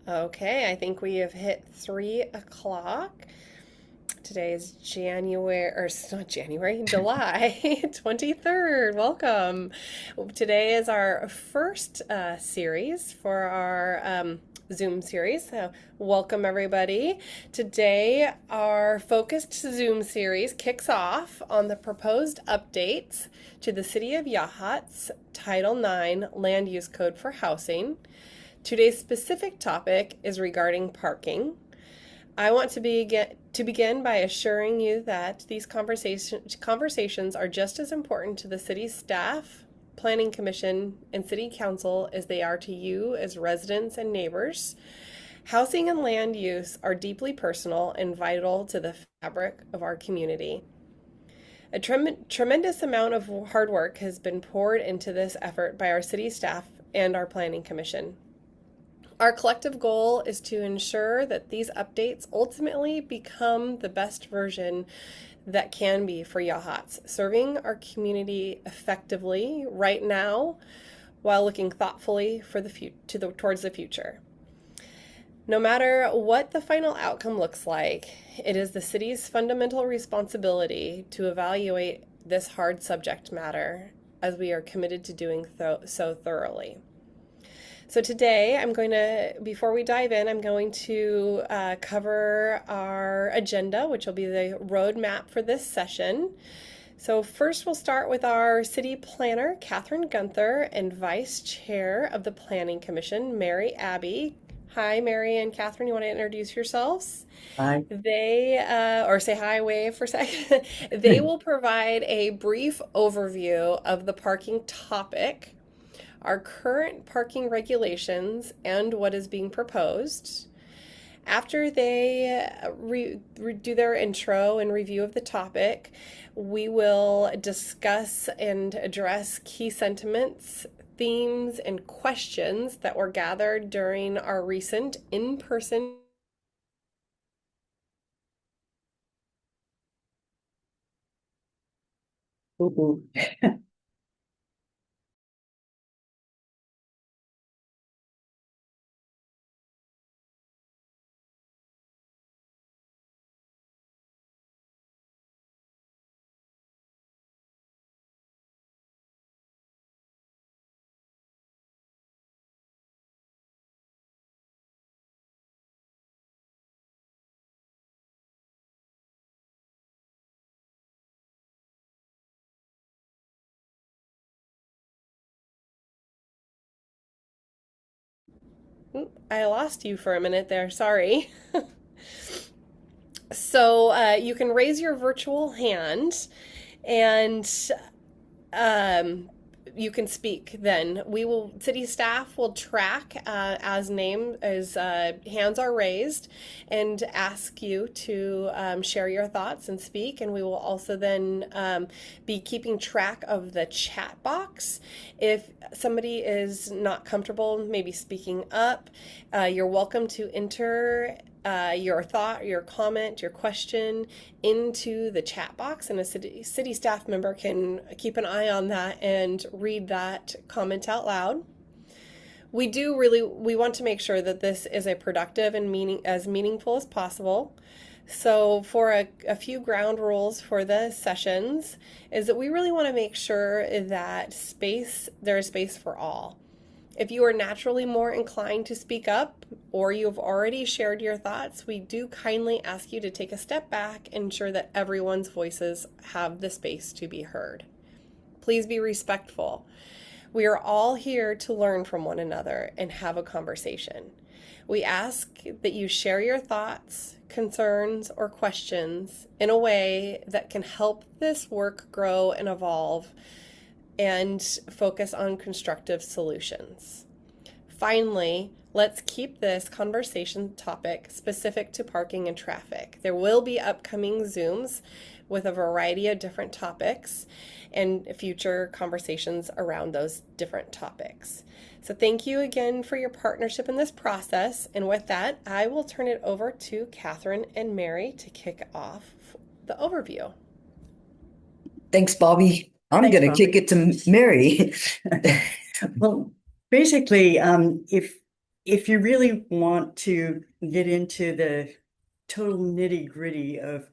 Okay, I think we have hit 3 o'clock. Today is January, or it's not January, July 23rd. Welcome. Today is our first series for our Zoom series. So, welcome everybody. Today, our focused Zoom series kicks off on the proposed updates to the City of Yachats Title IX Land Use Code for Housing. Today's specific topic is regarding parking. I want to begin by assuring you that these conversations are just as important to the city's staff, planning commission, and city council as they are to you as residents and neighbors. Housing and land use are deeply personal and vital to the fabric of our community. A tremendous amount of hard work has been poured into this effort by our city staff and our planning commission. Our collective goal is to ensure that these updates ultimately become the best version that can be for Yachats, serving our community effectively right now while looking thoughtfully for towards the future. No matter what the final outcome looks like, it is the city's fundamental responsibility to evaluate this hard subject matter, as we are committed to doing so thoroughly. So today, before we dive in, I'm going to cover our agenda, which will be the roadmap for this session. So first, we'll start with our city planner, Catherine Gunther, and vice chair of the Planning Commission, Mary Abbey. Hi, Mary and Catherine. You want to introduce yourselves? Hi. Or say hi, wave for a second. They will provide a brief overview of the parking topic, our current parking regulations, and what is being proposed. After they do their intro and review of the topic, we will discuss and address key sentiments, themes, and questions that were gathered during our recent in-person. Ooh. I lost you for a minute there, sorry. So you can raise your virtual hand and um, you can speak then. City staff will track as hands are raised and ask you to share your thoughts and speak. And we will also then be keeping track of the chat box. If somebody is not comfortable maybe speaking up, you're welcome to enter your thought, your comment, your question into the chat box, and a city staff member can keep an eye on that and read that comment out loud. We want to make sure that this is a productive and meaningful as possible. So for a few ground rules for the sessions is that we really want to make sure that there is space for all. If you are naturally more inclined to speak up or you have already shared your thoughts, we do kindly ask you to take a step back and ensure that everyone's voices have the space to be heard. Please be respectful. We are all here to learn from one another and have a conversation. We ask that you share your thoughts, concerns, or questions in a way that can help this work grow and evolve and focus on constructive solutions. Finally, let's keep this conversation topic specific to parking and traffic. There will be upcoming Zooms with a variety of different topics and future conversations around those different topics. So thank you again for your partnership in this process. And with that, I will turn it over to Catherine and Mary to kick off the overview. Thanks, Bobby. I'm Thanks, going to kick Bobby. it to Mary. Well, basically, if if you really want to get into the total nitty-gritty of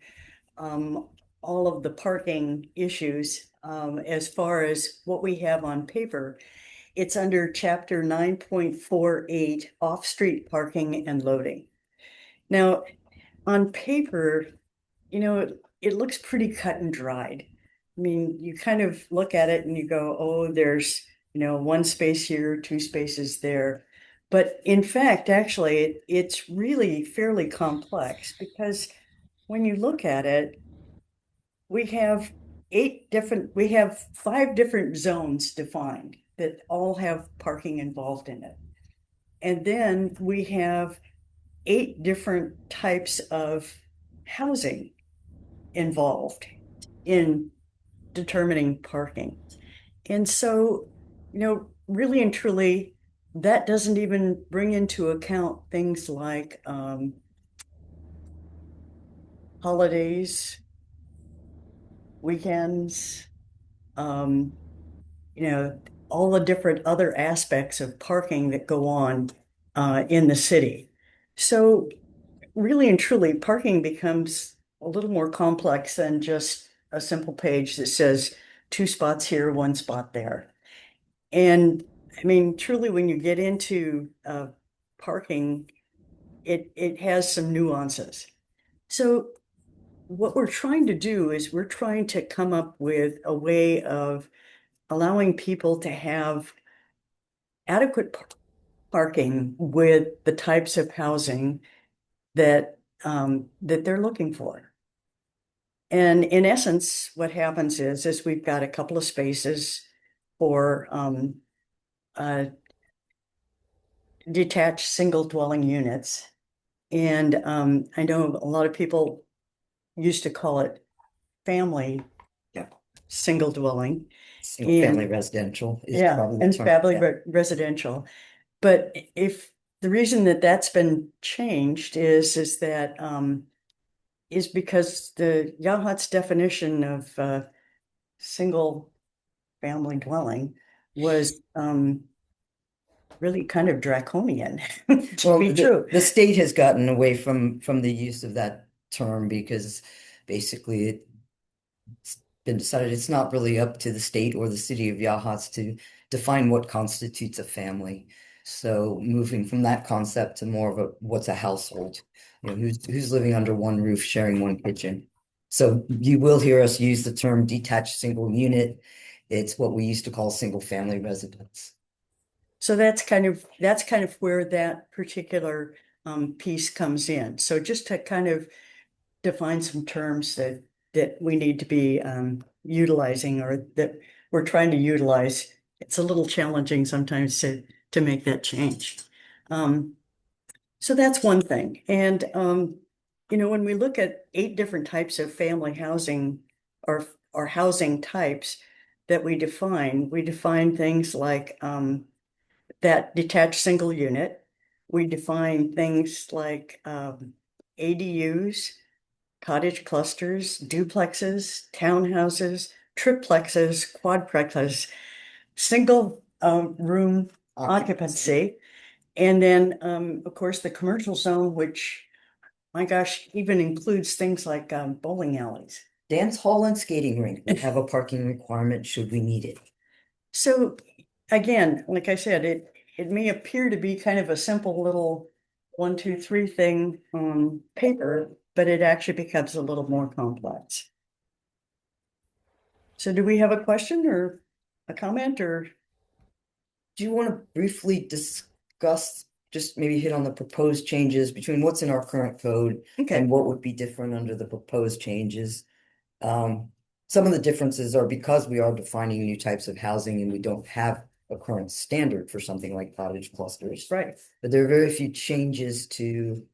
um, all of the parking issues, as far as what we have on paper, it's under chapter 9.48, off-street parking and loading. Now, on paper, it looks pretty cut and dried. I mean, you kind of look at it and you go, oh, there's, one space here, two spaces there. But in fact, actually, it's really fairly complex because when you look at it, we have we have 5 different zones defined that all have parking involved in it. And then we have 8 different types of housing involved in determining parking. And so, really and truly, that doesn't even bring into account things like holidays, weekends, um, all the different other aspects of parking that go on in the city. So, really and truly, parking becomes a little more complex than just a simple page that says 2 spots here, 1 spot there. And I mean, truly, when you get into parking, it has some nuances. So what we're trying to do is we're trying to come up with a way of allowing people to have adequate parking with the types of housing that they're looking for. And in essence, what happens is we've got a couple of spaces for uh, detached single dwelling units. And I know a lot of people used to call it family Yeah. single dwelling. Single family residential is Yeah, probably the and term. family Yeah. residential. But if the reason that that's been changed is that is because the Yahat's definition of single family dwelling was really kind of draconian, to Well, be true. the state has gotten away from the use of that term because basically it's been decided it's not really up to the state or the city of Yahats to define what constitutes a family. So moving from that concept to more of a what's a household, who's living under one roof, sharing one kitchen. So you will hear us use the term detached single unit. It's what we used to call single family residence. So that's kind of where that particular piece comes in. So just to kind of define some terms that we need to be utilizing or that we're trying to utilize. It's a little challenging sometimes to make that change. So that's one thing. And when we look at 8 different types of family housing or housing types that we define things like that detached single unit. We define things like ADUs, cottage clusters, duplexes, townhouses, triplexes, quadplexes, single room occupancy. And then, of course, the commercial zone, which, my gosh, even includes things like bowling alleys. Dance hall and skating rink would have a parking requirement should we need it. So again, like I said, it may appear to be kind of a simple little 1, 2, 3 thing on paper, but it actually becomes a little more complex. So do we have a question or a comment or? Do you want to briefly discuss, just maybe hit on the proposed changes between what's in our current code Okay, and what would be different under the proposed changes? Some of the differences are because we are defining new types of housing and we don't have a current standard for something like cottage clusters. right. But there are very few changes to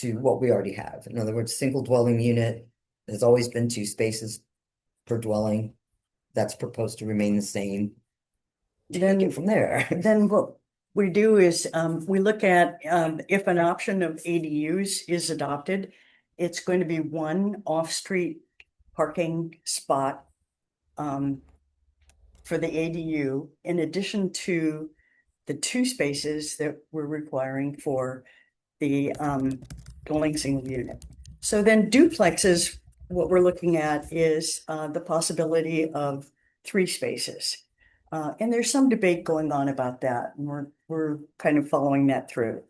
what we already have. In other words, single dwelling unit has always been 2 spaces per dwelling. That's proposed to remain the same. Take it from there. Then what we do is we look at if an option of ADUs is adopted, it's going to be one off-street parking spot for the ADU, in addition to the 2 spaces that we're requiring for the dwelling single unit. So then duplexes, what we're looking at is the possibility of 3 spaces. And there's some debate going on about that, and we're kind of following that through.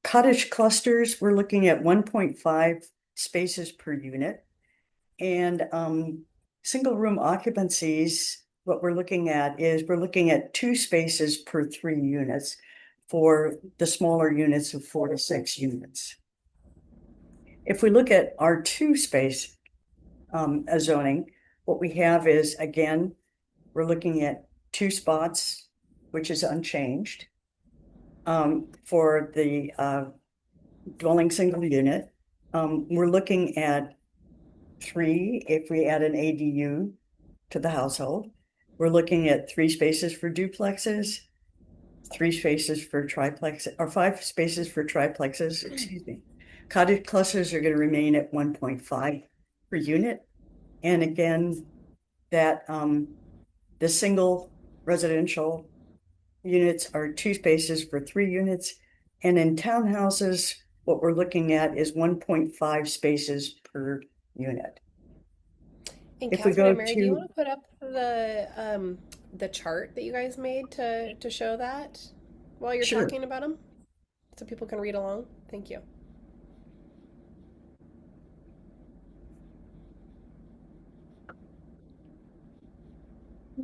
Cottage clusters, we're looking at 1.5 spaces per unit. And single room occupancies, what we're looking at is we're looking at 2 spaces per 3 units for the smaller units of 4 to 6 units. If we look at our 2 space zoning, what we have is, again, we're looking at 2 spots, which is unchanged for the dwelling single unit. We're looking at 3 if we add an ADU to the household. We're looking at 3 spaces for duplexes, 3 spaces for triplexes, or 5 spaces for triplexes, excuse me. Cottage clusters are going to remain at 1.5 per unit. And again, that the single residential units are 2 spaces for 3 units. And in townhouses, what we're looking at is 1.5 spaces per unit. And If we Catherine go and Mary, do you to, want to put up the chart that you guys made to show that while you're sure, talking about them, so people can read along? Thank you.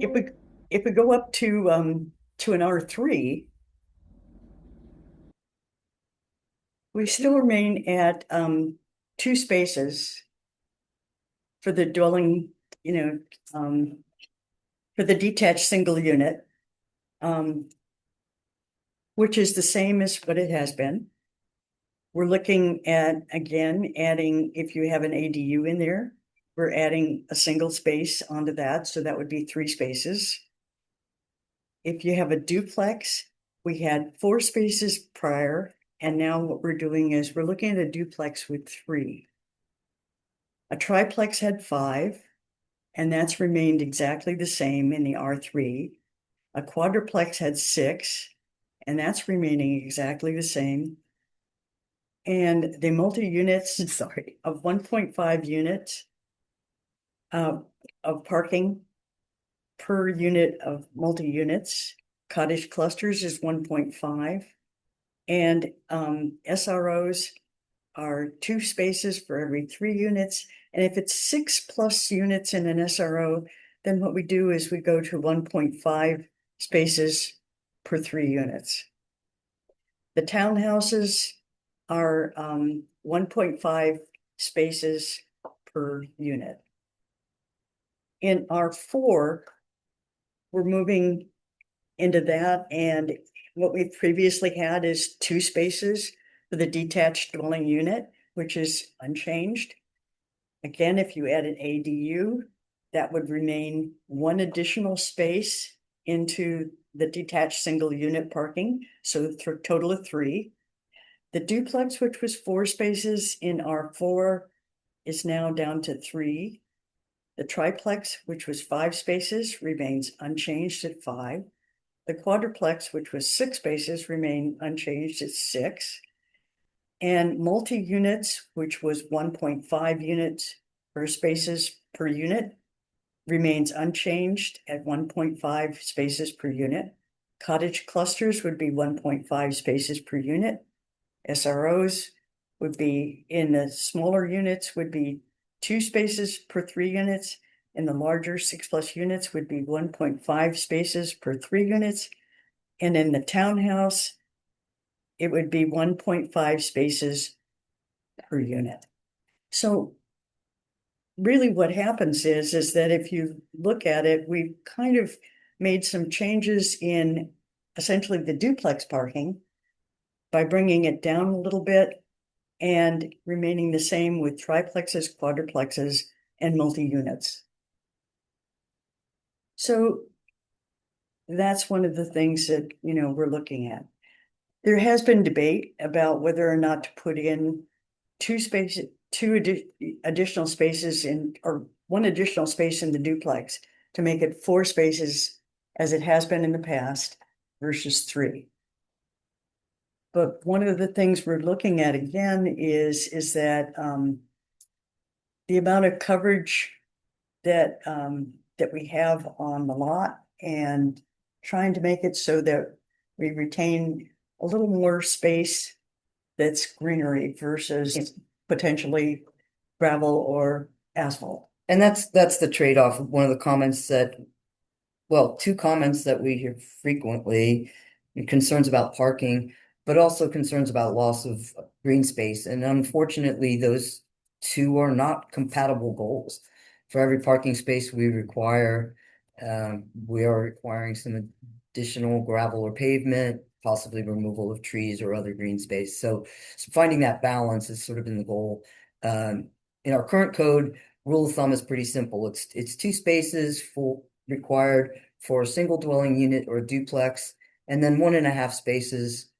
if we go up to an R3, we still remain at 2 spaces for the dwelling, for the detached single unit, which is the same as what it has been. We're looking at, again, adding, if you have an ADU in there, we're adding a single space onto that, so that would be 3 spaces. If you have a duplex, we had 4 spaces prior, and now what we're doing is we're looking at a duplex with 3. A triplex had 5, and that's remained exactly the same in the R3. A quadruplex had 6, and that's remaining exactly the same. And the multi-units, sorry, of 1.5 units of parking per unit of multi-units. Cottage clusters is 1.5. And SROs are 2 spaces for every 3 units. And if it's 6+ units in an SRO, then what we do is we go to 1.5 spaces per 3 units. The townhouses are 1.5 spaces per unit. In R4, we're moving into that, and what we've previously had is 2 spaces for the detached dwelling unit, which is unchanged. Again, if you add an ADU, that would remain 1 additional space into the detached single unit parking, so a total of 3. The duplex, which was 4 spaces in R4, is now down to 3. The triplex, which was 5 spaces, remains unchanged at 5. The quadruplex, which was 6 spaces, remain unchanged at 6. And multi-units, which was 1.5 units per spaces per unit, remains unchanged at 1.5 spaces per unit. Cottage clusters would be 1.5 spaces per unit. SROs would be, in the smaller units, would be 2 spaces per 3 units. In the larger 6+ units would be 1.5 spaces per 3 units. And in the townhouse, it would be 1.5 spaces per unit. So really what happens is that if you look at it, we've kind of made some changes in essentially the duplex parking by bringing it down a little bit and remaining the same with triplexes, quadruplexes, and multi-units. So that's one of the things that, we're looking at. There has been debate about whether or not to put in 2 additional spaces or 1 additional space in the duplex to make it 4 spaces as it has been in the past, versus 3. But one of the things we're looking at again is that the amount of coverage that that we have on the lot, and trying to make it so that we retain a little more space that's greenery versus potentially gravel or asphalt. And that's the trade-off. One of the comments that, well, two comments that we hear frequently, concerns about parking, but also concerns about loss of green space. And unfortunately, those two are not compatible goals. For every parking space we require, we are requiring some additional gravel or pavement, possibly removal of trees or other green space. So finding that balance has sort of been the goal. In our current code, rule of thumb is pretty simple. It's 2 spaces required for a single dwelling unit or duplex, and then 1.5 spaces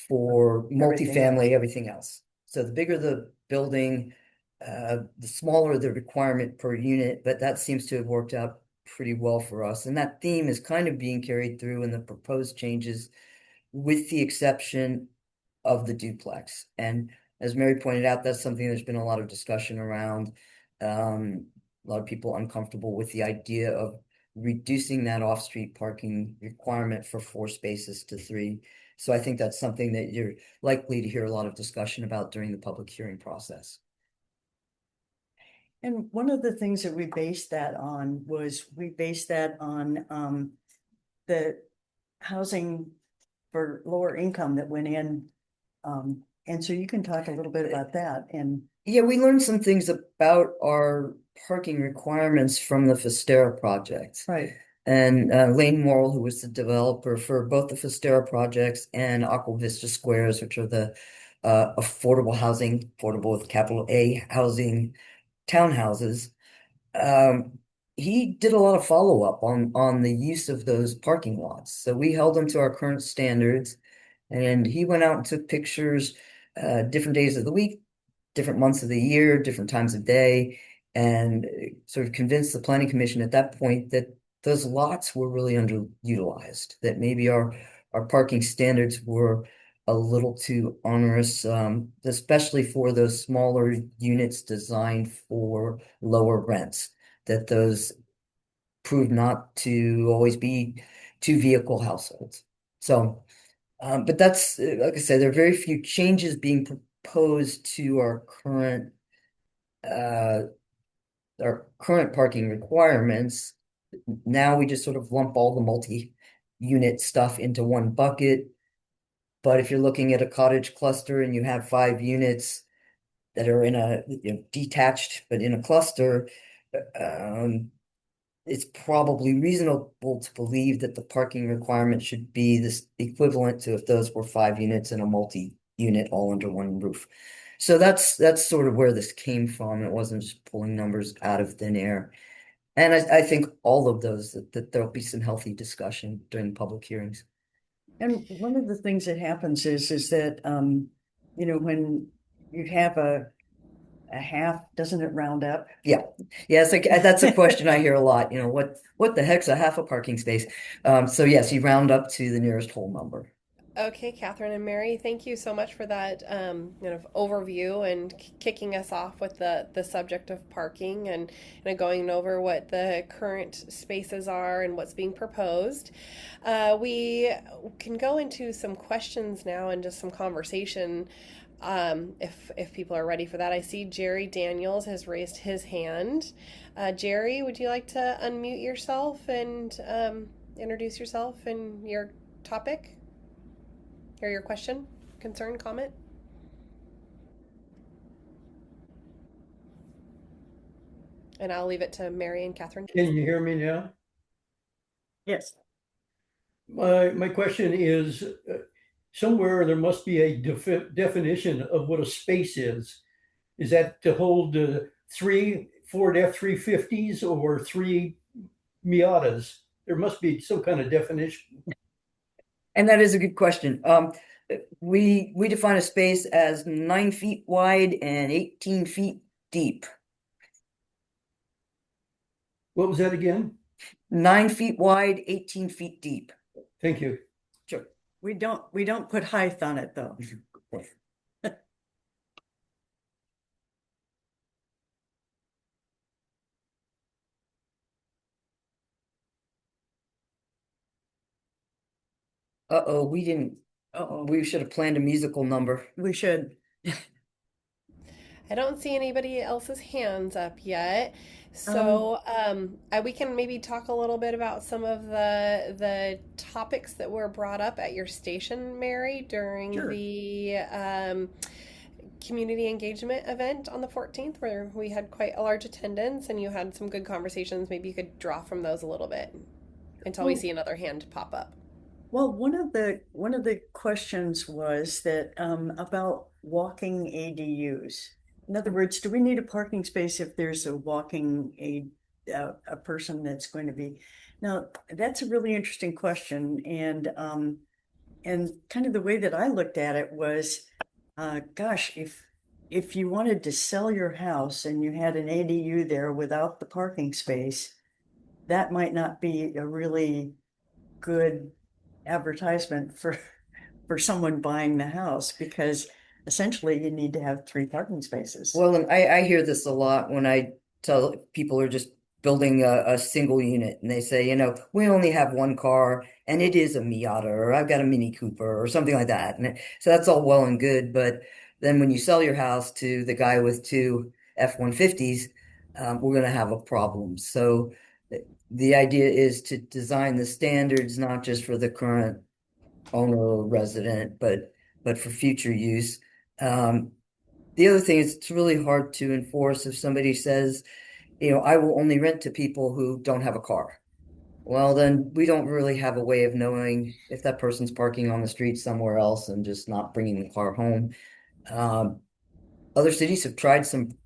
for multifamily, everything else. So the bigger the building, the smaller the requirement per unit, but that seems to have worked out pretty well for us. And that theme is kind of being carried through in the proposed changes, with the exception of the duplex. And as Mary pointed out, that's something there's been a lot of discussion around. A lot of people uncomfortable with the idea of reducing that off-street parking requirement for 4 spaces to 3. So I think that's something that you're likely to hear a lot of discussion about during the public hearing process. And one of the things that we based that on was the housing for lower income that went in. And so you can talk a little bit about that. And yeah, we learned some things about our parking requirements from the Fistera project. Right. And Lane Morrill, who was the developer for both the Fistera projects and Aqua Vista Squares, which are the affordable housing, affordable with capital A housing townhouses, he did a lot of follow-up on the use of those parking lots. So we held him to our current standards, and he went out and took pictures different days of the week, different months of the year, different times of day, and sort of convinced the planning commission at that point that those lots were really underutilized, that maybe our parking standards were a little too onerous, especially for those smaller units designed for lower rents, that those proved not to always be 2-vehicle households. So, but that's, like I said, there are very few changes being proposed to our current parking requirements. Now we just sort of lump all the multi-unit stuff into one bucket. But if you're looking at a cottage cluster and you have 5 units that are in a detached but in a cluster, it's probably reasonable to believe that the parking requirement should be this equivalent to if those were 5 units in a multi-unit all under one roof. So that's sort of where this came from. It wasn't just pulling numbers out of thin air. And I think all of those, that there'll be some healthy discussion during public hearings. And one of the things that happens is that, when you have a half, doesn't it round up? Yeah. It's like that's a question I hear a lot. What the heck's a half a parking space? So yes, you round up to the nearest whole number. Okay, Catherine and Mary, thank you so much for that kind of overview and kicking us off with the subject of parking and going over what the current spaces are and what's being proposed. We can go into some questions now and just some conversation if people are ready for that. I see Jerry Daniels has raised his hand. Jerry, would you like to unmute yourself and introduce yourself and your topic? Hear your question, concern, comment? And I'll leave it to Mary and Catherine. Can you hear me now? Yes. My question is, somewhere there must be a definition of what a space is. Is that to hold 3 Ford F-350s or 3 Miatas? There must be some kind of definition. And that is a good question. We define a space as 9 feet wide and 18 feet deep. What was that again? 9 feet wide, 18 feet deep. Thank you. Sure. We don't put height on it though. Uh-oh, we didn't, Uh-oh, we should have planned a musical number. we should. I don't see anybody else's hands up yet. Um, So we can maybe talk a little bit about some of the topics that were brought up at your station, Mary, during Sure. the community engagement event on the 14th, where we had quite a large attendance and you had some good conversations. Maybe you could draw from those a little bit until we Well, see another hand pop up. well, one of the questions was that about walking ADUs. In other words, do we need a parking space if there's a walking a person that's going to be? Now, that's a really interesting question, and kind of the way that I looked at it was, gosh, if you wanted to sell your house and you had an ADU there without the parking space, that might not be a really good advertisement for someone buying the house, because essentially you need to have 3 parking spaces. Well, and I hear this a lot when I tell people are just building a single unit and they say, we only have one car and it is a Miata or I've got a Mini Cooper or something like that. So that's all well and good. But then when you sell your house to the guy with 2 F-150s, we're going to have a problem. So the idea is to design the standards not just for the current owner or resident, but for future use. The other thing is it's really hard to enforce if somebody says, I will only rent to people who don't have a car. Well, then we don't really have a way of knowing if that person's parking on the street somewhere else and just not bringing the car home. Um, Other cities have tried some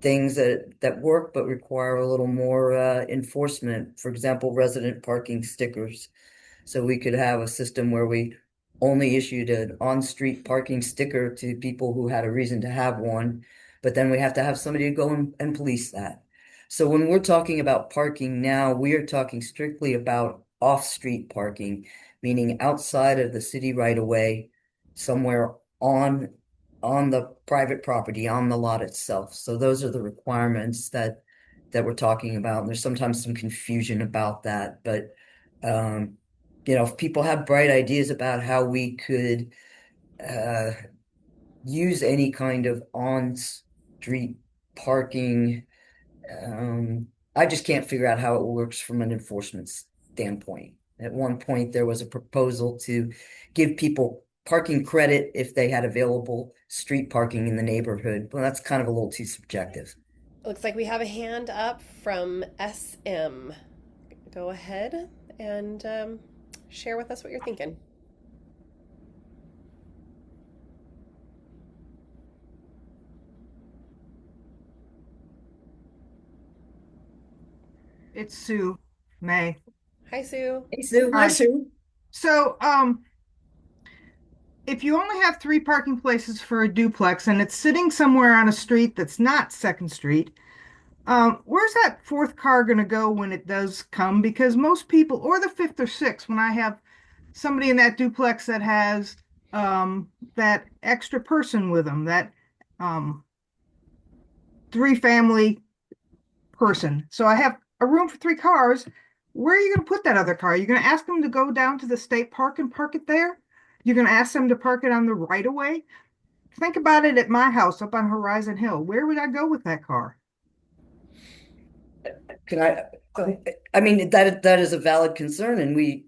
things that work but require a little more enforcement. For example, resident parking stickers. So we could have a system where we only issued an on-street parking sticker to people who had a reason to have one, but then we have to have somebody to go and police that. So when we're talking about parking now, we are talking strictly about off-street parking, meaning outside of the city right away, somewhere on the private property, on the lot itself. So those are the requirements that we're talking about. And there's sometimes some confusion about that, but if people have bright ideas about how we could uh, use any kind of on-street parking, I just can't figure out how it works from an enforcement standpoint. At one point, there was a proposal to give people parking credit if they had available street parking in the neighborhood. Well, that's kind of a little too subjective. Looks like we have a hand up from SM. Go ahead and share with us what you're thinking. It's Sue May. Hi, Sue. Hey, Sue. Hi, Hi. Sue. So, if you only have 3 parking places for a duplex and it's sitting somewhere on a street that's not Second Street, where's that fourth car going to go when it does come? Because most people, or the fifth or sixth, when I have somebody in that duplex that has that extra person with them, that 3 family person. So I have a room for 3 cars. Where are you going to put that other car? You're going to ask them to go down to the state park and park it there? You're going to ask them to park it on the right of way? Think about it at my house up on Horizon Hill. Where would I go with that car? Can I? Go ahead. I mean, that is a valid concern, and we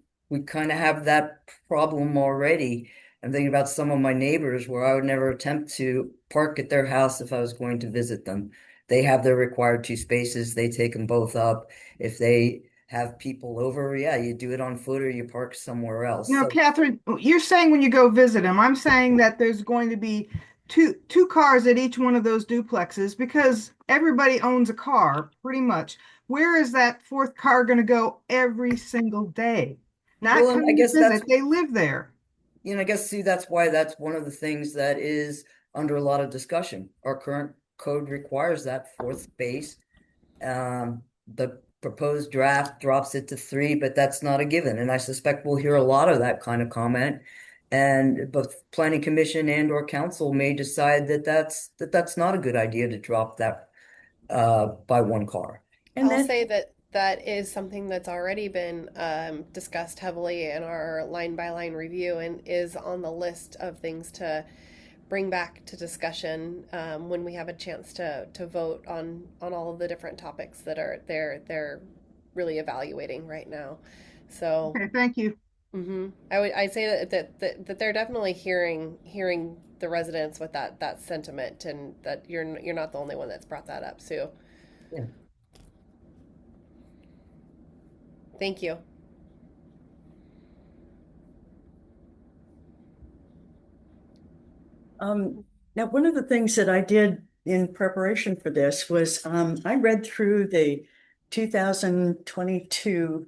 kind of have that problem already. I'm thinking about some of my neighbors where I would never attempt to park at their house if I was going to visit them. They have their required 2 spaces, they take them both up. If they have people over, yeah, you do it on foot or you park somewhere else. No, So, Catherine, you're saying when you go visit them. I'm saying that there's going to be two cars at each one of those duplexes because everybody owns a car, pretty much. Where is that fourth car going to go every single day? Not well, and I coming to guess that's visit, they live there. I guess see that's why that's one of the things that is under a lot of discussion. Our current code requires that fourth space. The proposed draft drops it to 3, but that's not a given. And I suspect we'll hear a lot of that kind of comment. And both planning commission and or council may decide that that's not a good idea to drop that by 1 car. And I'll then say that that is something that's already been discussed heavily in our line by line review and is on the list of things to bring back to discussion when we have a chance to vote on all of the different topics that are they're really evaluating right now. So Okay, thank you. I'd say that they're definitely hearing the residents with that sentiment, and that you're not the only one that's brought that up, Sue. Yeah. Thank you. Now, one of the things that I did in preparation for this was I read through the 2022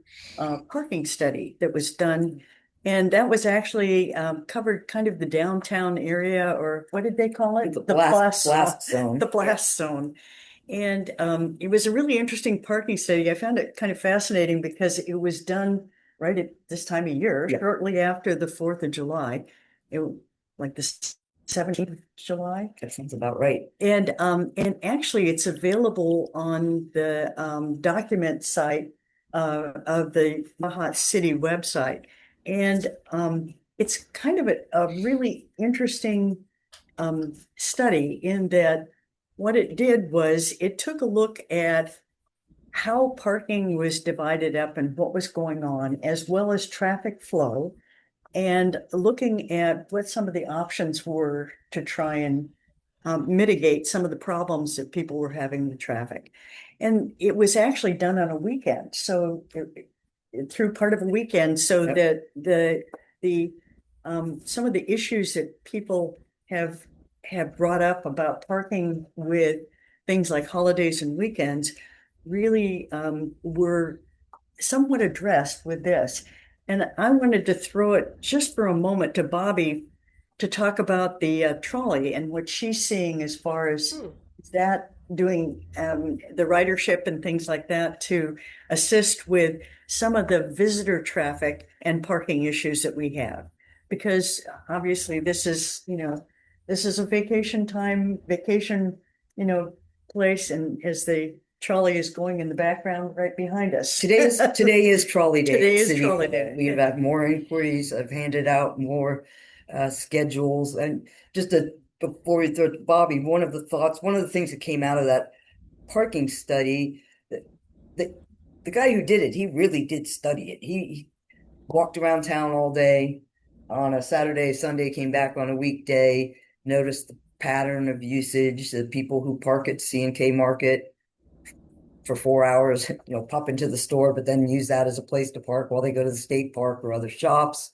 parking study that was done, and that was actually covered kind of the downtown area, or what did they call it? The blast zone. The blast zone. And it was a really interesting parking study. I found it kind of fascinating because it was done right at this time of year, Yeah. shortly after the 4th of July. It like the 17th of July. That sounds about right. And actually it's available on the document site of the Mahat City website. And it's kind of a really interesting study in that what it did was it took a look at how parking was divided up and what was going on, as well as traffic flow, and looking at what some of the options were to try and mitigate some of the problems that people were having with traffic. And it was actually done on a weekend, so through part of a weekend, so Yep. that the some of the issues that people have brought up about parking with things like holidays and weekends really were somewhat addressed with this. And I wanted to throw it just for a moment to Bobby to talk about the trolley and what she's seeing as far as that doing the ridership and things like that to assist with some of the visitor traffic and parking issues that we have. Because obviously this is, this is a vacation place, and as the trolley is going in the background right behind us. Today is trolley day. Today is City trolley Hall. day. We've had more inquiries. I've handed out more schedules. And before we throw it to Bobby, one of the things that came out of that parking study, the guy who did it, he really did study it. He walked around town all day on a Saturday, Sunday, came back on a weekday, noticed the pattern of usage, the people who park at C&K Market for 4 hours, pop into the store, but then use that as a place to park while they go to the state park or other shops.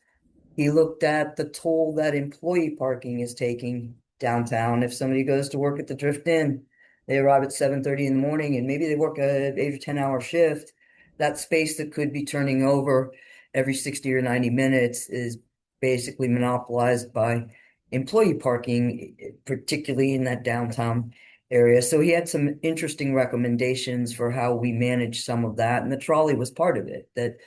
He looked at the toll that employee parking is taking downtown. If somebody goes to work at the Drift Inn, they arrive at 7:30 in the morning and maybe they work an 8 or 10-hour shift. That space that could be turning over every 60 or 90 minutes is basically monopolized by employee parking, particularly in that downtown area. So he had some interesting recommendations for how we manage some of that. And the trolley was part of it, that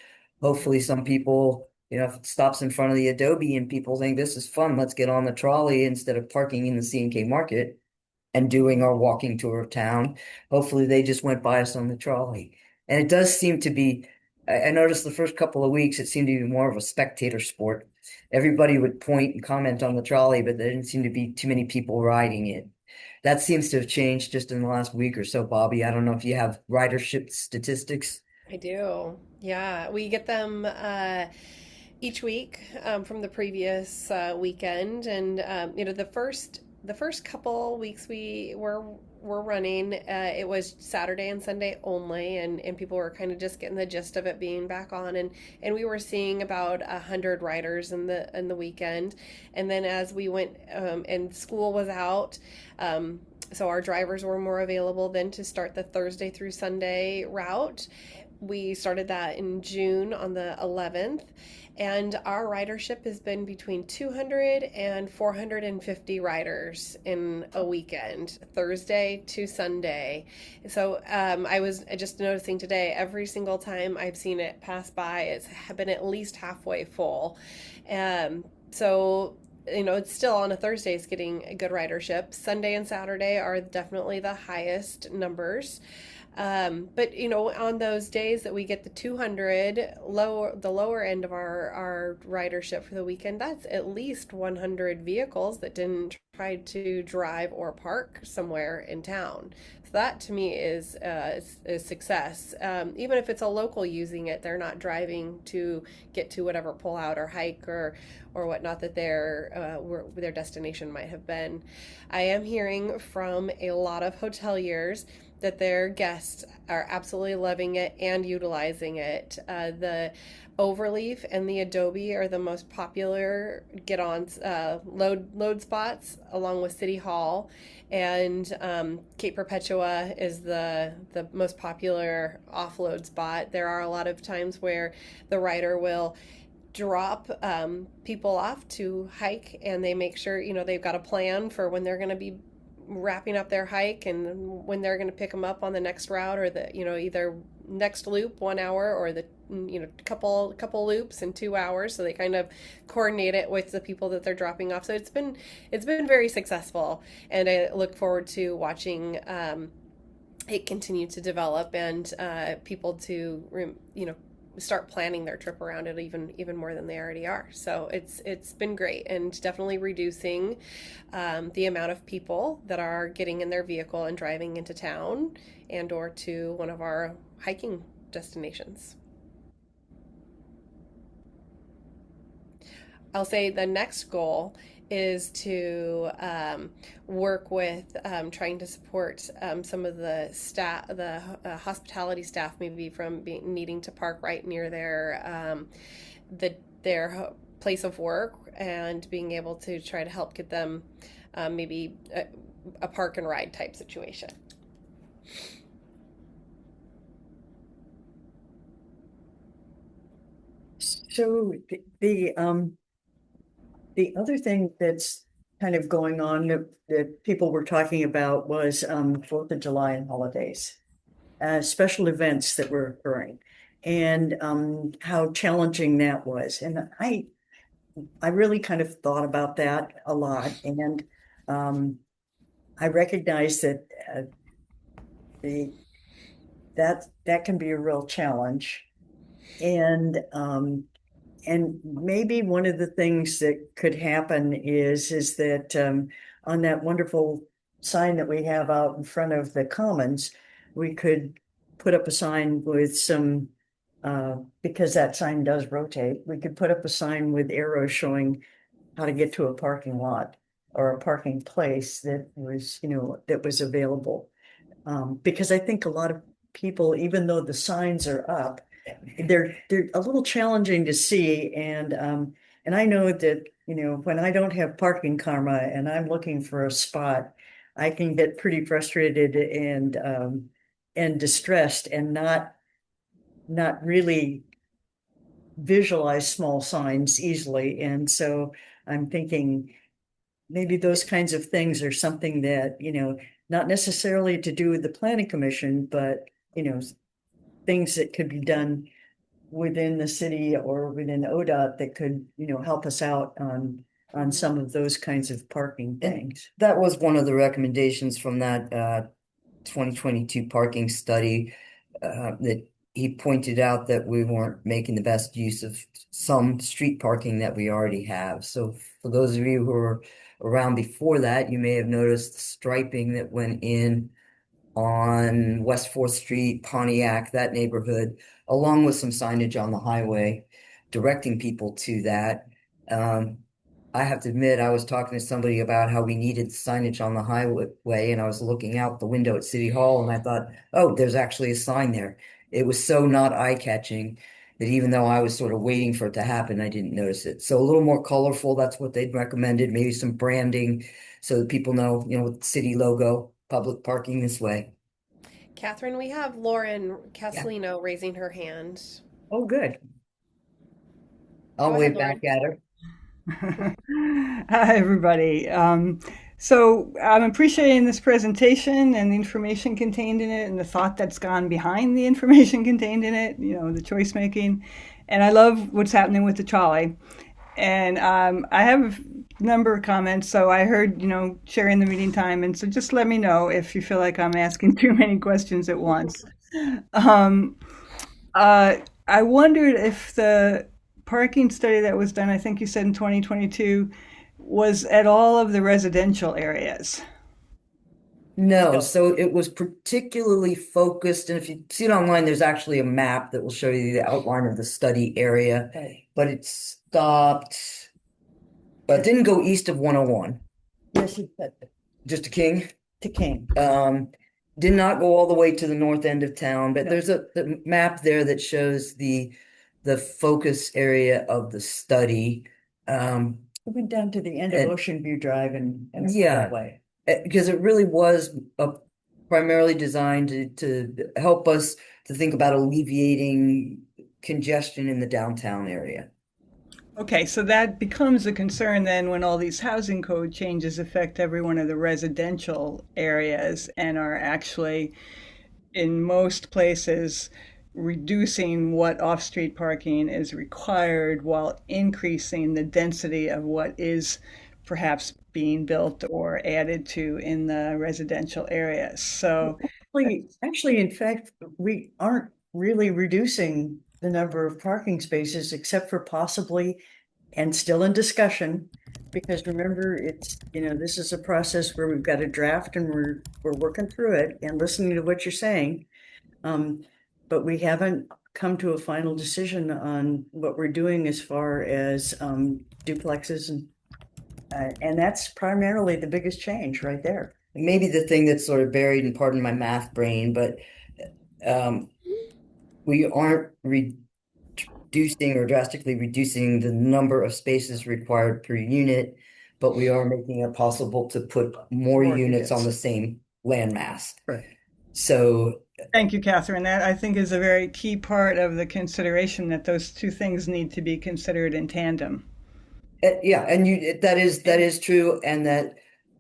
hopefully some people, if it stops in front of the Adobe and people think this is fun, let's get on the trolley instead of parking in the C&K Market and doing our walking tour of town. Hopefully they just went by us on the trolley. And it does seem to be, I noticed the first couple of weeks, it seemed to be more of a spectator sport. Everybody would point and comment on the trolley, but there didn't seem to be too many people riding it. That seems to have changed just in the last week or so, Bobby. I don't know if you have ridership statistics. I do. Yeah, we get them each week from the previous weekend, and the first couple weeks we were running, it was Saturday and Sunday only, and people were kind of just getting the gist of it being back on, and we were seeing about 100 riders in the weekend. And then as we went and school was out, so our drivers were more available then to start the Thursday through Sunday route. We started that in June on the 11th, and our ridership has been between 200 and 450 riders in a weekend, Thursday to Sunday. So I was just noticing today, every single time I've seen it pass by, it's been at least halfway full. So it's still on a Thursday, it's getting a good ridership. Sunday and Saturday are definitely the highest numbers. But on those days that we get the 200 the lower end of our ridership for the weekend, that's at least 100 vehicles that didn't try to drive or park somewhere in town. So that to me is a success. Even if it's a local using it, they're not driving to get to whatever pullout or hike or whatnot that their destination might have been. I am hearing from a lot of hoteliers that their guests are absolutely loving it and utilizing it. The Overleaf and the Adobe are the most popular get-ons, load spots, along with City Hall, and Cape Perpetua is the most popular offload spot. There are a lot of times where the rider will drop people off to hike, and they make sure they've got a plan for when they're going to be wrapping up their hike and when they're going to pick them up on the next route, or the either next loop 1 hour, or the couple loops in 2 hours. So they kind of coordinate it with the people that they're dropping off. So it's been very successful, and I look forward to watching it continue to develop, and people to start planning their trip around it even more than they already are. So it's been great, and definitely reducing the amount of people that are getting in their vehicle and driving into town and or to one of our hiking destinations. I'll say the next goal is to work with trying to support some of the staff, the hospitality staff, maybe from needing to park right near their place of work, and being able to try to help get them maybe a park and ride type situation. So the other thing that's kind of going on that people were talking about was 4th of July and holidays, special events that were occurring, and how challenging that was. And I really kind of thought about that a lot, and I recognize that the that can be a real challenge, and maybe one of the things that could happen is that on that wonderful sign that we have out in front of the Commons, we could put up a sign with some, because that sign does rotate, we could put up a sign with arrows showing how to get to a parking lot or a parking place that was available. Because I think a lot of people, even though the signs are up, they're a little challenging to see, and I know that when I don't have parking karma and I'm looking for a spot, I can get pretty frustrated and distressed, and not really visualize small signs easily. And so I'm thinking maybe those kinds of things are something that not necessarily to do with the planning commission, but things that could be done within the city or within ODOT that could, help us out on some of those kinds of parking things. That was one of the recommendations from that 2022 parking study, that he pointed out that we weren't making the best use of some street parking that we already have. So for those of you who were around before that, you may have noticed the striping that went in on West 4th Street, Pontiac, that neighborhood, along with some signage on the highway directing people to that. I have to admit, I was talking to somebody about how we needed signage on the highway, and I was looking out the window at City Hall, and I thought, oh, there's actually a sign there. It was so not eye-catching that even though I was sort of waiting for it to happen, I didn't notice it. So a little more colorful, that's what they'd recommended, maybe some branding so that people know, with the city logo, public parking this way. Catherine, we have Lauren Castellino raising her hand. Oh, good. Go I'll ahead, wave back Lauren. at her. Hi, everybody. So I'm appreciating this presentation and the information contained in it and the thought that's gone behind the information contained in it, the choice making. And I love what's happening with the trolley. And I have a number of comments. So I heard, sharing the meeting time. And so just let me know if you feel like I'm asking too many questions at once. Um, I wondered if the parking study that was done, I think you said in 2022, was at all of the residential areas. No, so it was particularly focused, and if you see it online, there's actually a map that will show you the outline of the study area, Okay. but it stopped, but it didn't go east of 101, Yes, you said just to King. to King. Did not go all the way to the north end of town, but No. there's the map there that shows the focus area of the study. We went down to the end of And- Ocean View Drive and Yeah. that way. Because it really was primarily designed to help us to think about alleviating congestion in the downtown area. Okay, so that becomes a concern then when all these housing code changes affect every one of the residential areas and are actually, in most places, reducing what off-street parking is required while increasing the density of what is perhaps being built or added to in the residential areas. So, Actually, in fact, we aren't really reducing the number of parking spaces except for possibly, and still in discussion, because remember, this is a process where we've got a draft and we're working through it and listening to what you're saying. But we haven't come to a final decision on what we're doing as far as duplexes and that's primarily the biggest change right there. Maybe the thing that's sort of buried in part of my math brain, but we aren't reducing or drastically reducing the number of spaces required per unit, but we are making it possible to put more More units on units. the same landmass. Right. So thank you, Catherine. That I think is a very key part of the consideration that those two things need to be considered in tandem. yeah, and that is true, and that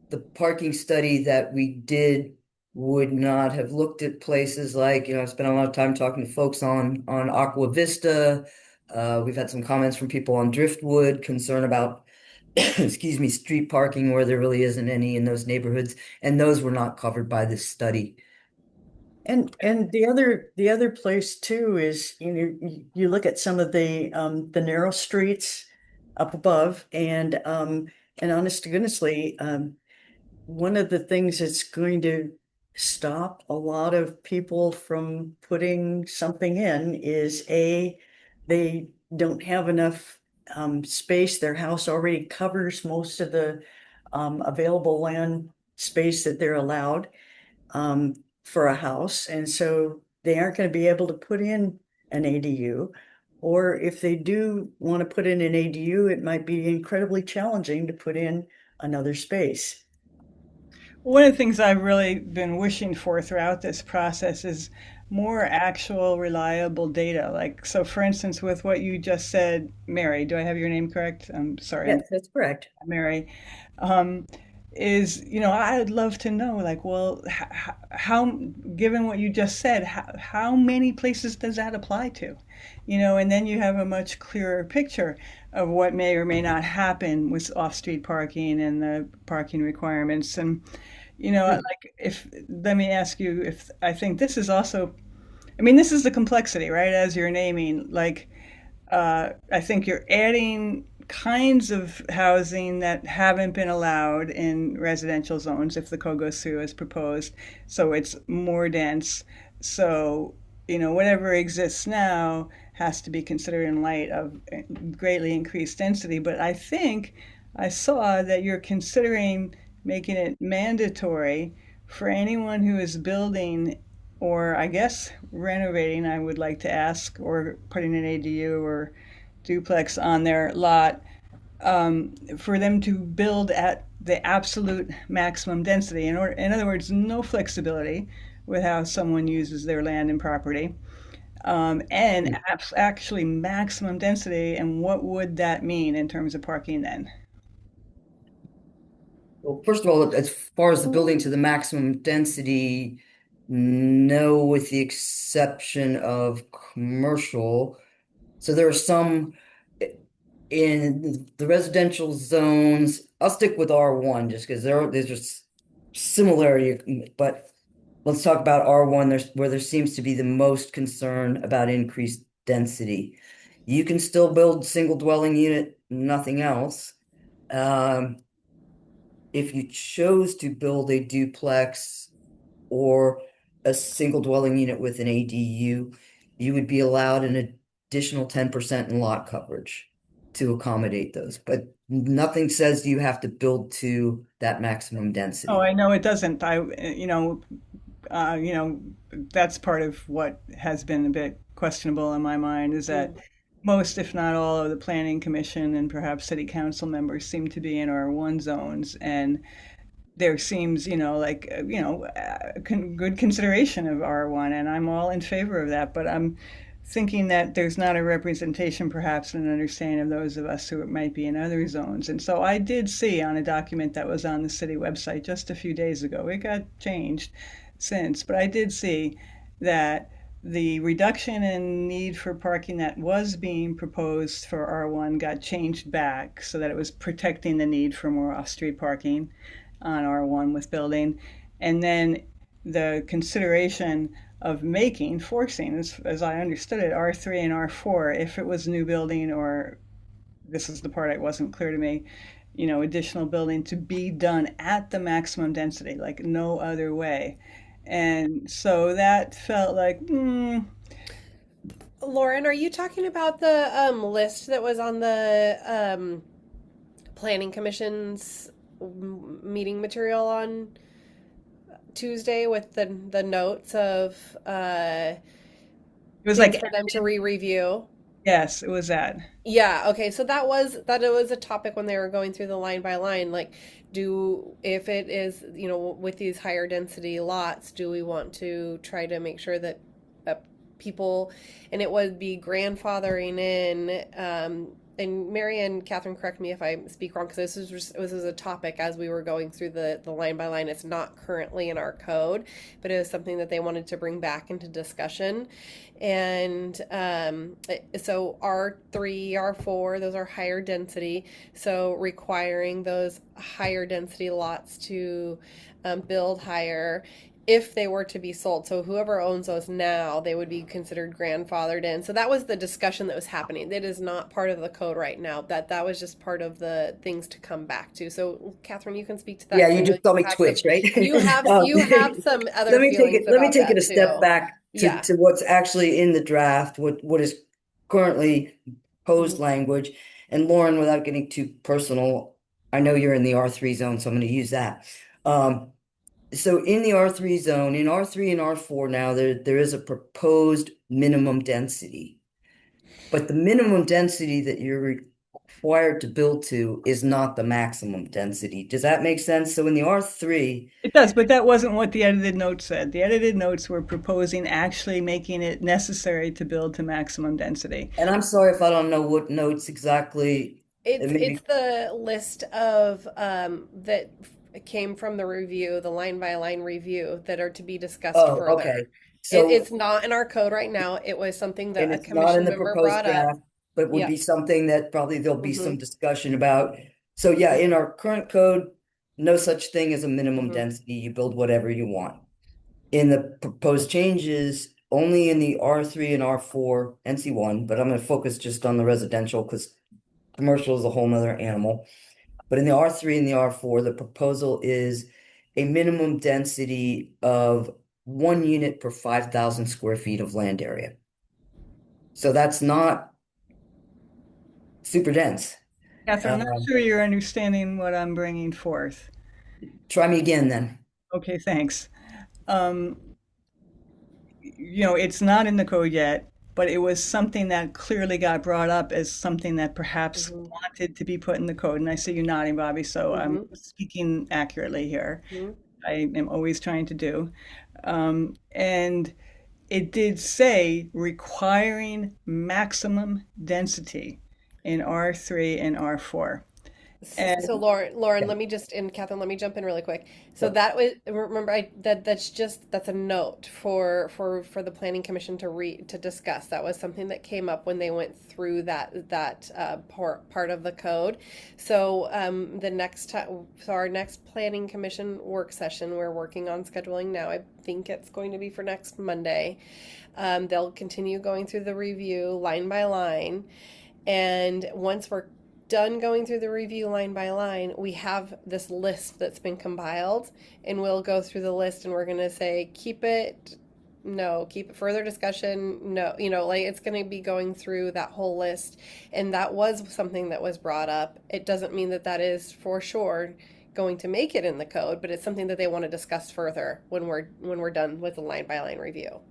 the parking study that we did would not have looked at places like, I spent a lot of time talking to folks on Aqua Vista. We've had some comments from people on Driftwood, concern about excuse me, street parking where there really isn't any in those neighborhoods, and those were not covered by this study. And the other place too is, you look at some of the narrow streets up above and honest to goodnessly, one of the things that's going to stop a lot of people from putting something in is they don't have enough space. Their house already covers most of the available land space that they're allowed for a house. And so they aren't going to be able to put in an ADU. Or if they do want to put in an ADU, it might be incredibly challenging to put in another space. One of the things I've really been wishing for throughout this process is more actual reliable data. Like, so for instance, with what you just said, Mary, do I have your name correct? I'm sorry. Yes, that's correct. Mary, I'd love to know, like, well, how, given what you just said, how many places does that apply to? And then you have a much clearer picture of what may or may not happen with off-street parking and the parking requirements. And, let me ask you if I think this is also, this is the complexity, right? As you're naming, like, I think you're adding kinds of housing that haven't been allowed in residential zones if the code goes through as proposed. So it's more dense. So, whatever exists now has to be considered in light of greatly increased density. But I think I saw that you're considering making it mandatory for anyone who is building or I guess renovating, I would like to ask, or putting an ADU or duplex on their lot, for them to build at the absolute maximum density. In other words, no flexibility, with how someone uses their land and property. And actually maximum density, and what would that mean in terms of parking then? Well, first of all, as far as the building to the maximum density, no, with the exception of commercial. So there are some in the residential zones. I'll stick with R1 just because there's just similarity, but let's talk about R1. There's where there seems to be the most concern about increased density. You can still build single dwelling unit, nothing else. Um, if you chose to build a duplex or a single dwelling unit with an ADU, you would be allowed an additional 10% in lot coverage to accommodate those. But nothing says you have to build to that maximum Oh, density. I know it doesn't. You know, that's part of what has been a bit questionable in my mind is that most, if not all, of the planning commission and perhaps city council members seem to be in R1 zones, and there seems, like, good consideration of R1, and I'm all in favor of that, but I'm thinking that there's not a representation, perhaps, and an understanding of those of us who might be in other zones. And so I did see on a document that was on the city website just a few days ago, it got changed since, but I did see that the reduction in need for parking that was being proposed for R1 got changed back so that it was protecting the need for more off-street parking on R1 with building. And then the consideration of forcing, as I understood it, R3 and R4, if it was new building, or this is the part that wasn't clear to me, additional building to be done at the maximum density, like no other way. And so that felt like, Lauren, are you talking about the list that was on the planning commission's meeting material on Tuesday with the notes of it was things like, for them to re-review? yes, it was that. Yeah, okay. So that it was a topic when they were going through the line by line, like if it is, with these higher density lots, do we want to try to make sure that people, and it would be grandfathering in, and Mary and Catherine, correct me if I speak wrong, because this was a topic as we were going through the line by line. It's not currently in our code, but it was something that they wanted to bring back into discussion. And so R3, R4, those are higher density. So requiring those higher density lots to build higher if they were to be sold. So whoever owns those now, they would be considered grandfathered in. So that was the discussion that was happening. That is not part of the code right now. That was just part of the things to come back to. So Catherine, you can speak to that Yeah, 'cause I you know just saw me twitch, right? you have some other feelings Let me about take it that a step too. back Yeah. to what's actually in the draft, what is currently proposed Mhm. language. And Lauren, without getting too personal, I know you're in the R3 zone, so I'm going to use that. So in the R3 zone, in R3 and R4 now, there is a proposed minimum density. But the minimum density that you're required to build to is not the maximum density. Does that make sense? So in the R3, It does, but that wasn't what the edited notes said. The edited notes were proposing actually making it necessary to build to maximum density. and I'm sorry if I don't know what notes exactly, It's maybe, the list of that came from the review, the line by line review that are to be discussed oh, further. okay. So, It's not in our code right now. It was something and that a it's not in commission the member proposed brought up. draft, but would Yeah. be something that probably there'll be Mm-hmm. some discussion about. So yeah, in our current code, no such thing as a minimum Mm-hmm. density. You build whatever you want. In the proposed changes, only in the R3 and R4 NC1, but I'm going to focus just on the residential because commercial is a whole nother animal. But in the R3 and the R4, the proposal is a minimum density of 1 unit per 5,000 square feet of land area. So that's not super dense. Catherine, I'm not Um, sure you're understanding what I'm bringing forth. Try me again then. Okay, thanks. Um, it's not in the code yet, but it was something that clearly got brought up as something that perhaps Mm-hmm. wanted to be put in the code. And I see you nodding, Bobby, so I'm Mm-hmm. speaking accurately here. Mm-hmm. I am always trying to do. And it did say requiring maximum density in R3 and R4. So And Lauren, Yeah. let me just and Catherine, let me jump in really quick. So So, that was remember that's a note for the planning commission to discuss. That was something that came up when they went through that part of the code. So the next time, so our next planning commission work session, we're working on scheduling now. I think it's going to be for next Monday. They'll continue going through the review line by line. And once we're done going through the review line by line, we have this list that's been compiled, and we'll go through the list and we're going to say, keep it, no, keep it, further discussion, no, like it's going to be going through that whole list. And that was something that was brought up. It doesn't mean that that is for sure going to make it in the code, but it's something that they want to discuss further when we're done with the line by line review.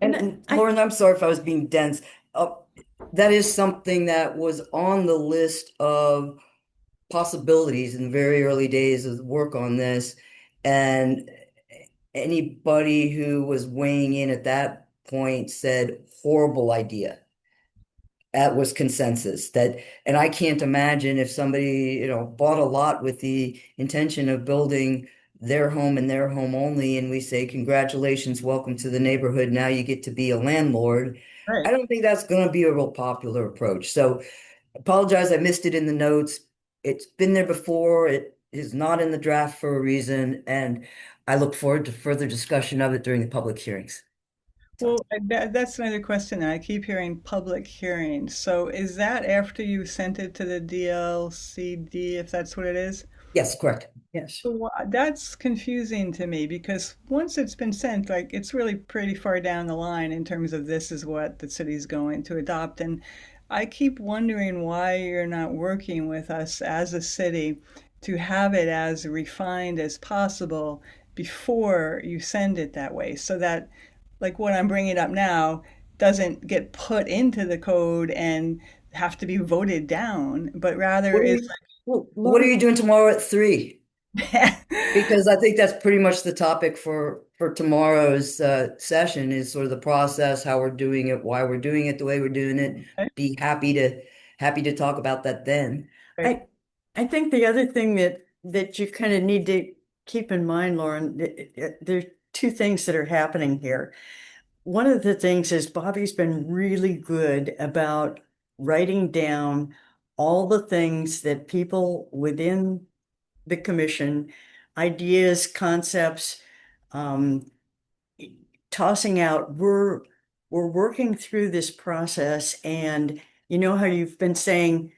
and Lauren, I'm sorry if I was being dense. Uh, that is something that was on the list of possibilities in the very early days of the work on this. And anybody who was weighing in at that point said, horrible idea. That was consensus that, and I can't imagine if somebody, bought a lot with the intention of building their home and their home only, and we say, congratulations, welcome to the neighborhood. Now you get to be a landlord. I right. don't think that's going to be a real popular approach. So apologize, I missed it in the notes. It's been there before. It is not in the draft for a reason, and I look forward to further discussion of it during the public hearings. So, Well, that's another question. I keep hearing public hearings. So is that after you sent it to the DLCD, if that's what it is? yes, correct. Yes. So that's confusing to me because once it's been sent, like it's really pretty far down the line in terms of this is what the city's going to adopt. And I keep wondering why you're not working with us as a city to have it as refined as possible before you send it that way so that like what I'm bringing up now doesn't get put into the code and have to be voted down, but rather What are is you, Well, what are Lauren, you doing tomorrow at 3? like Because I think that's pretty much the topic for tomorrow's session is sort of the process, how we're doing it, why we're doing it the way we're doing it. Be happy to talk about that then. right. I I think the other thing that you kind of need to keep in mind, Lauren, there are two things that are happening here. One of the things is Bobby's been really good about writing down all the things that people within the commission, ideas, concepts, um, tossing out. We're working through this process, and you know how you've been saying,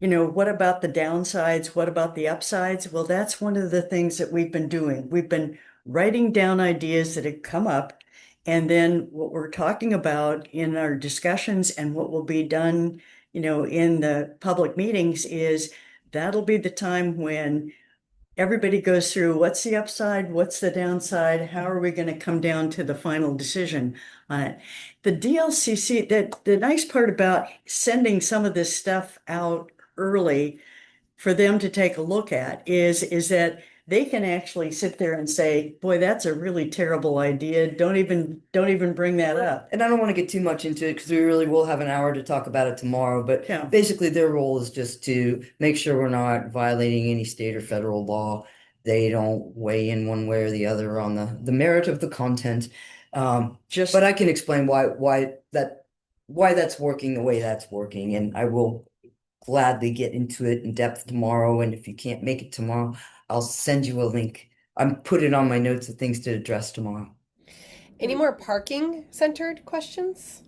what about the downsides? What about the upsides? Well, that's one of the things that we've been doing. We've been writing down ideas that have come up, and then what we're talking about in our discussions and what will be done, in the public meetings is that'll be the time when everybody goes through what's the upside, what's the downside, how are we going to come down to the final decision on it. The DLCC, that the nice part about sending some of this stuff out early for them to take a look at is that they can actually sit there and say, boy, that's a really terrible idea. Don't even bring that up. And I don't want to get too much into it because we really will have an hour to talk about it tomorrow. But Yeah. basically, their role is just to make sure we're not violating any state or federal law. They don't weigh in one way or the other on the merit of the content. Just But I can explain why that's working the way that's working, and I will gladly get into it in depth tomorrow. And if you can't make it tomorrow, I'll send you a link. I'm put it on my notes of things to address tomorrow. Any more parking centered questions?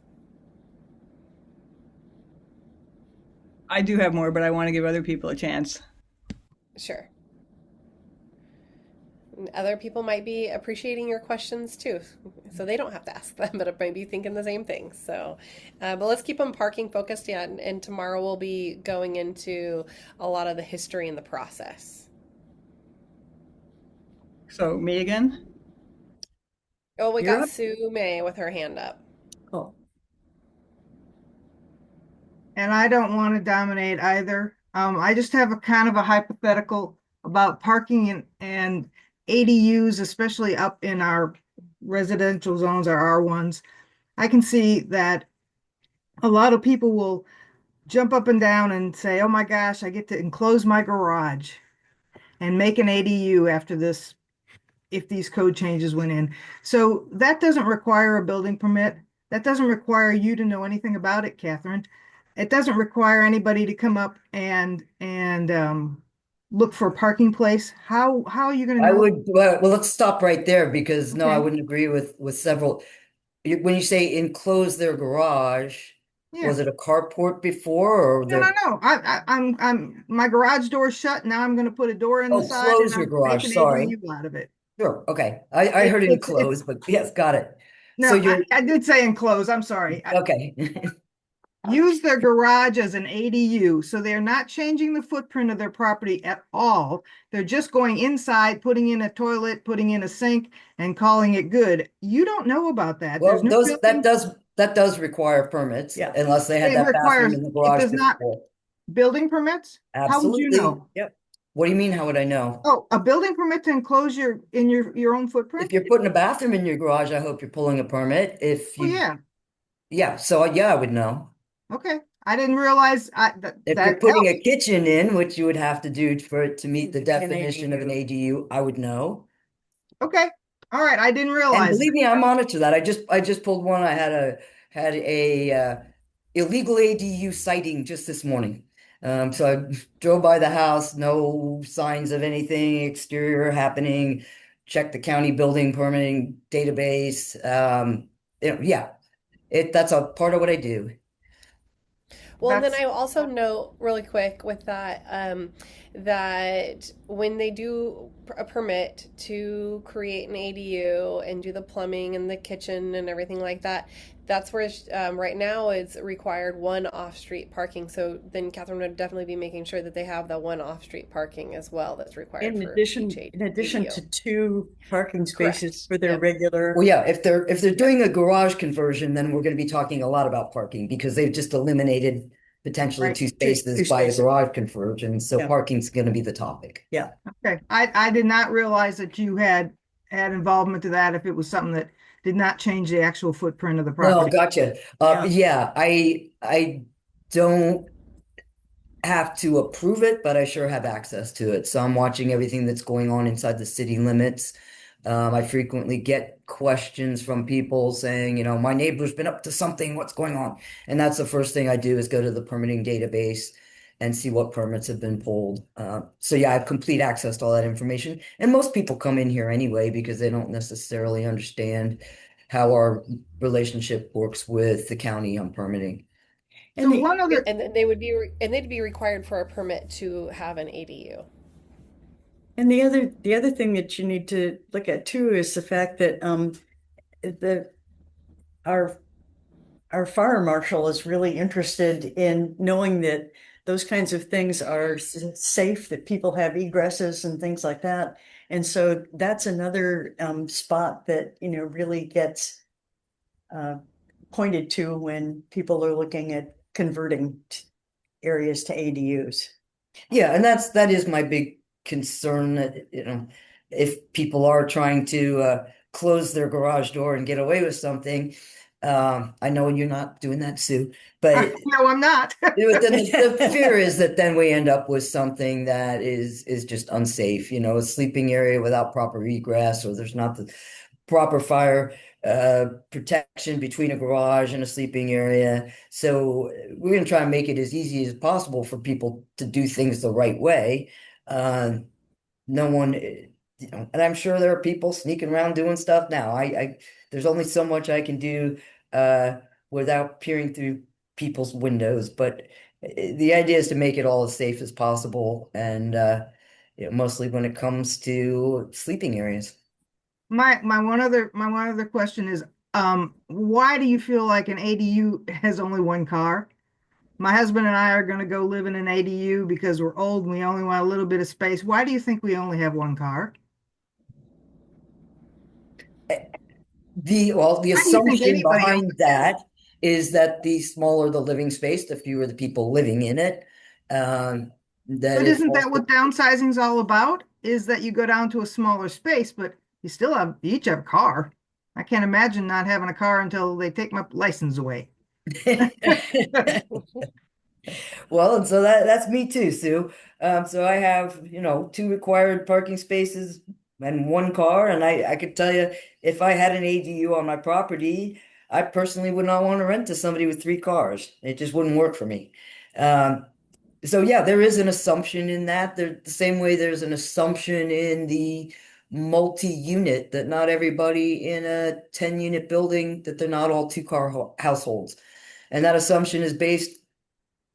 I do have more, but I want to give other people a chance. Sure. Other people might be appreciating your questions too, so they don't have to ask them, but it might be thinking the same thing. So, but let's keep them parking focused. Yeah, and tomorrow we'll be going into a lot of the history and the process. So me again? Oh, we you're got up. Sue May with her hand up. Oh, And I don't want to dominate either. I just have a kind of a hypothetical about parking and ADUs, especially up in our residential zones, our R1s, I can see that a lot of people will jump up and down and say, oh my gosh, I get to enclose my garage and make an ADU after this, if these code changes went in. So that doesn't require a building permit. That doesn't require you to know anything about it, Catherine. It doesn't require anybody to come up and look for a parking place. How are you going to I know? would, well, let's stop right there because no, I Okay. wouldn't agree with several. When you say enclose their garage, Yeah. was it a carport before or No, no, the, no. I'm my garage door's shut. Now I'm going to put a door in the oh, side and close your I'm making garage, an sorry. ADU out of it. Sure, okay. I heard It's enclose, but yes, got it. So no, you're, I did say enclose. I'm sorry. okay. Use their garage as an ADU. So they're not changing the footprint of their property at all. They're just going inside, putting in a toilet, putting in a sink, and calling it good. You don't know about that. There's Well, no those, building. that does require permits Yeah. unless they had It that bathroom requires, in the it garage does not before. building permits. How would you Absolutely. know? Yep. What do you mean? How would I know? Oh, a building permit to enclose your own If footprint? you're putting a bathroom in your garage, I hope you're pulling a permit. If Oh, you, yeah. yeah, so yeah, I would know. Okay. I didn't realize If you're that putting a helps. kitchen in, which you would have to do for it to meet the An definition of an ADU. ADU, I would know. Okay. All right. I didn't And realize believe that. me, I monitor that. I just pulled one. I had a illegal ADU sighting just this morning. So I drove by the house, no signs of anything exterior happening. Checked the county building permitting database. Yeah, that's a part of what I do. Well, and then That's I also note really quick with that that when they do a permit to create an ADU and do the plumbing and the kitchen and everything like that, that's where right now it's required one off-street parking. So then Catherine would definitely be making sure that they have the one off-street parking as well that's required for each In addition ADU. to two parking spaces Correct. for their Yep. regular. Well, yeah, if they're doing a garage conversion, then we're going to be talking a lot about parking because they've just eliminated potentially right. two spaces Two by a spaces. garage conversion. So Yeah. parking's going to be the topic. Yeah. Okay. I did not realize that you had involvement to that if it was something that did not change the actual footprint of the No, property. gotcha. Yeah, I don't have to approve it, but I sure have access to it. So I'm watching everything that's going on inside the city limits. I frequently get questions from people saying, my neighbor's been up to something, what's going on? And that's the first thing I do is go to the permitting database and see what permits have been pulled. So yeah, I have complete access to all that information. And most people come in here anyway because they don't necessarily understand how our relationship works with the county on permitting. So And the one other, And then they'd be required for a permit to have an ADU. the other thing that you need to look at too is the fact that the our our fire marshal is really interested in knowing that those kinds of things are safe, that people have egresses and things like that. And so that's another spot that really gets uh, pointed to when people are looking at converting areas to ADUs. Yeah, and that is my big concern that, if people are trying to close their garage door and get away with something, I know you're not doing that, Sue, but no, I'm not. then the fear is that then we end up with something that is just unsafe, a sleeping area without proper egress, or there's not the proper fire protection between a garage and a sleeping area. So we're going to try and make it as easy as possible for people to do things the right way. Uh, no one, and I'm sure there are people sneaking around doing stuff now. There's only so much I can do without peering through people's windows, but the idea is to make it all as safe as possible, and mostly when it comes to sleeping areas. My one other question is, why do you feel like an ADU has only one car? My husband and I are going to go live in an ADU because we're old and we only want a little bit of space. Why do you think we only have one car? The Why do you think assumption anybody owns behind that is that the smaller the living space, the fewer the people living in it. Um, that But it's isn't that also, what downsizing is all about? Is that you go down to a smaller space, but you each have a car. I can't imagine not having a car until they take my license away. well, and so that's me too, Sue. So I have, two required parking spaces and one car, and I could tell you if I had an ADU on my property, I personally would not want to rent to somebody with three cars. It just wouldn't work for me. Um, so yeah, there is an assumption in that. There, the same way there's an assumption in the multi-unit that not everybody in a 10-unit building, that they're not all two-car households. And that assumption is based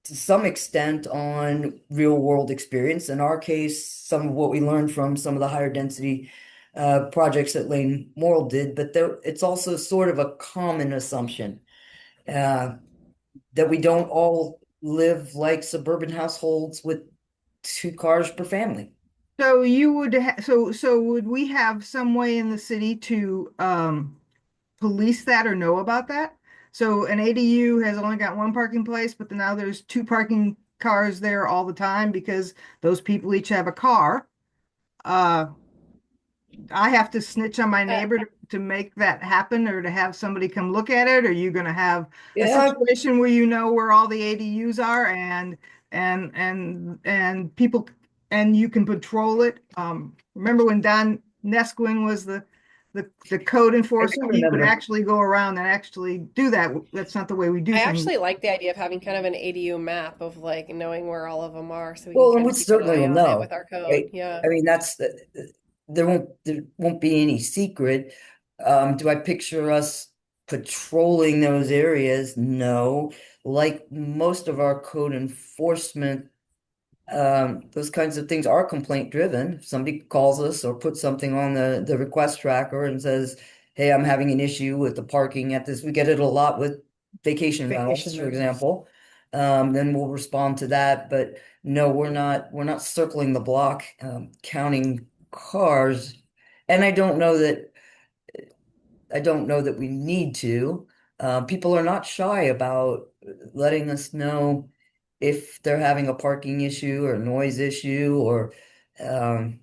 to some extent on real world experience. In our case, some of what we learned from some of the higher density projects that Lane Morrill did, but it's also sort of a common assumption uh, that we don't all live like suburban households with two cars per family. So you would so would we have some way in the city to police that or know about that? So an ADU has only got one parking place, but now there's two parking cars there all the time because those people each have a car. Uh, I have to snitch on my Uh, neighbor to make that happen or to have somebody come look at it? Or are you going to have a Yeah, situation where you know where all the ADUs are and people and you can patrol it? Remember when Don Nesquin was the code I enforcer? do He would remember. actually go around and actually do that. That's not the way we do I things. actually like the idea of having kind of an ADU map of like knowing where all of them are so we can Well, and kind we of keep an certainly eye will on it know, with our code. right? Yeah. I mean, there won't be any secret. Do I picture us patrolling those areas? No. Like most of our code enforcement, those kinds of things are complaint driven. If somebody calls us or puts something on the request tracker and says, "Hey, I'm having an issue with the parking at this," we get it a lot with vacation rentals, Vacation for rentals. example. Then we'll respond to that. But no, we're not circling the block, counting cars. And I don't know that we need to. People are not shy about letting us know if they're having a parking issue or noise issue or um,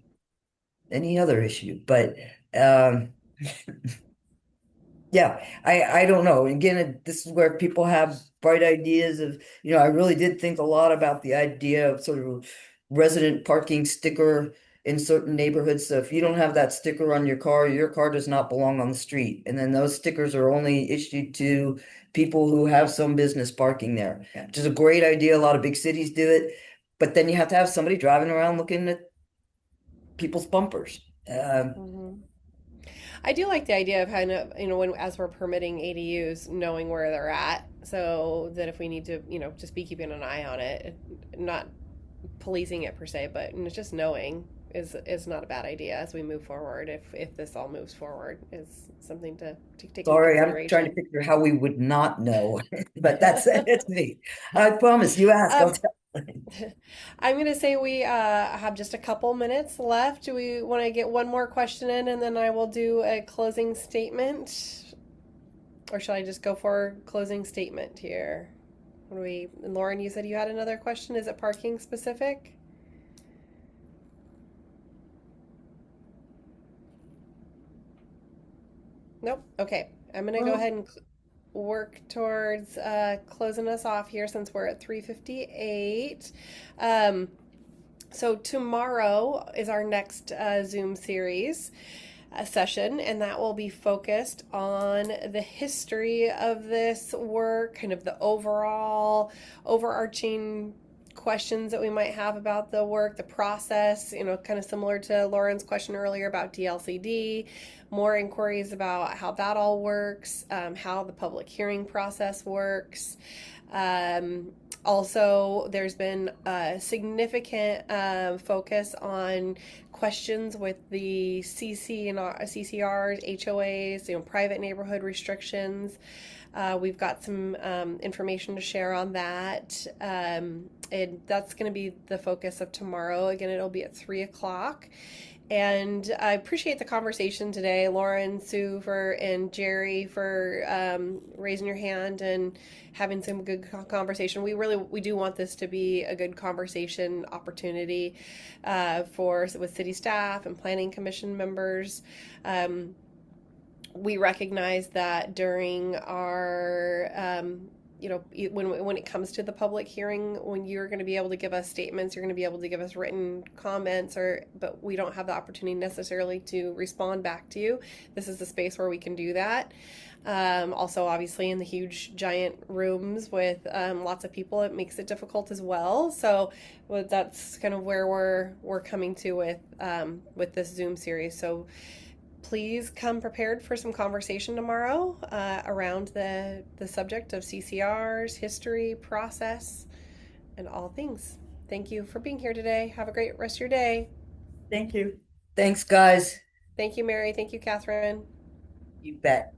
any other issue. But um, yeah, I don't know. Again, this is where people have bright ideas of, I really did think a lot about the idea of sort of resident parking sticker in certain neighborhoods. So if you don't have that sticker on your car does not belong on the street. And then those stickers are only issued to people who have some business parking there, which is a great idea. A lot of big cities do it, but then you have to have somebody driving around looking at people's bumpers. Hmm. I do like the idea of kind of, when as we're permitting ADUs, knowing where they're at so that if we need to, just be keeping an eye on it, not policing it per se, but just knowing is not a bad idea as we move forward. If this all moves forward, is something to take into Sorry, I'm trying to consideration. picture how we would not know, but it's me. I promise you ask, I'll um, tell. I'm gonna say we have just a couple minutes left. Do we want to get one more question in, and then I will do a closing statement, or shall I just go for closing statement here? What do we? Lauren, you said you had another question. Is it parking specific? Nope. Okay. I'm gonna go Well, ahead and work towards closing us off here since we're at 3:58. Um, so tomorrow is our next Zoom series session, and that will be focused on the history of this work, kind of the overall overarching questions that we might have about the work, the process, kind of similar to Lauren's question earlier about DLCD, more inquiries about how that all works, how the public hearing process works. Also, there's been a significant focus on questions with the CC and CCRs, HOAs, private neighborhood restrictions. We've got some information to share on that. And that's going to be the focus of tomorrow. Again, it'll be at 3 o'clock. And I appreciate the conversation today, Lauren, Sue, and Jerry for raising your hand and having some good conversation. We do want this to be a good conversation opportunity with city staff and planning commission members. We recognize that during our when it comes to the public hearing, when you're going to be able to give us statements, you're going to be able to give us written comments, but we don't have the opportunity necessarily to respond back to you. This is the space where we can do that. Also, obviously, in the huge, giant rooms with lots of people, it makes it difficult as well. So that's kind of where we're coming to with this Zoom series. So please come prepared for some conversation tomorrow around the subject of CCRs, history, process, and all things. Thank you for being here today. Have a great rest of your day. Thank you. Thanks, guys. Thank you, Mary. Thank you, Catherine. You bet.